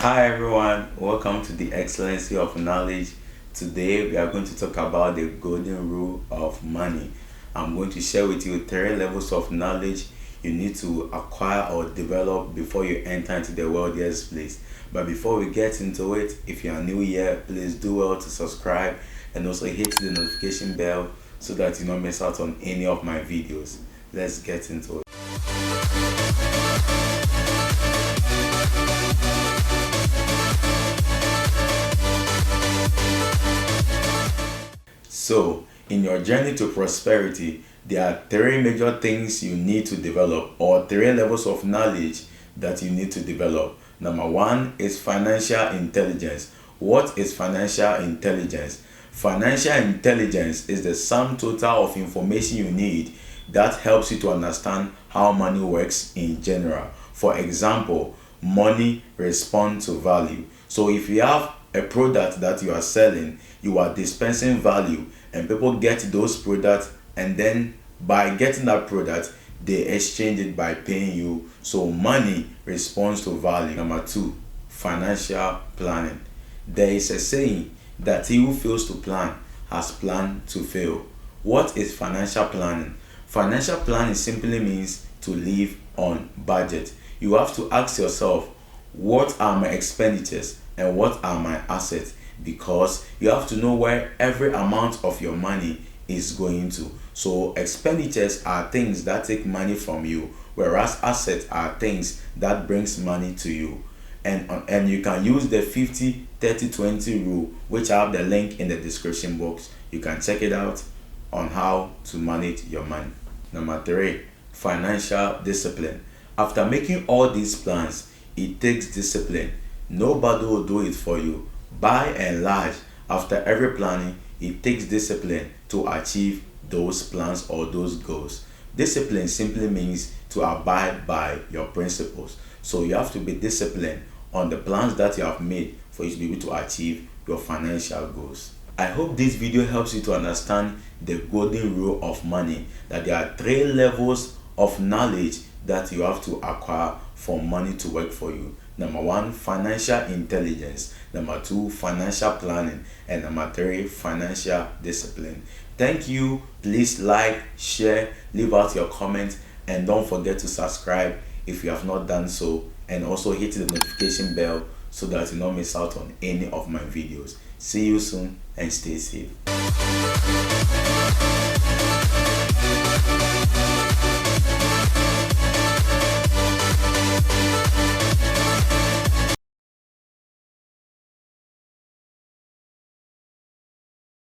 Hi everyone, welcome to the Excellency of Knowledge. Today we are going to talk about the golden rule of money. I'm going to share with you 3 levels of knowledge you need to acquire or develop before you enter into the wealthiest place. But before we get into it, if you are new here, please do well to subscribe and also hit the notification bell so that you don't miss out on any of my videos. Let's get into it. So, in your journey to prosperity, there are 3 major things you need to develop, or 3 levels of knowledge that you need to develop. Number one is financial intelligence. What is financial intelligence? Financial intelligence is the sum total of information you need that helps you to understand how money works in general. For example, money responds to value. So if you have a product that you are selling, you are dispensing value, and people get those products, and then by getting that product, they exchange it by paying you. So money responds to value. Number two, financial planning. There is a saying that he who fails to plan has planned to fail. What is financial planning? Financial planning simply means to live on budget. You have to ask yourself, what are my expenditures and what are my assets? Because you have to know where every amount of your money is going to. So expenditures are things that take money from you, whereas assets are things that brings money to you. And you can use the 50-30-20 rule, which I have the link in the description box. You can check it out on how to manage your money. Number three, financial discipline. After making all these plans, it takes discipline. Nobody will do it for you. By and large, after every planning, it takes discipline to achieve those plans or those goals. Discipline simply means to abide by your principles. So you have to be disciplined on the plans that you have made for you to be able to achieve your financial goals. I hope this video helps you to understand the golden rule of money, that there are 3 levels of knowledge that you have to acquire for money to work for you. Number one, financial intelligence. Number two, financial planning. And number three, financial discipline. Thank you. Please like, share, leave out your comments, and don't forget to subscribe if you have not done so, and also hit the notification bell so that you don't miss out on any of my videos. See you soon and stay safe.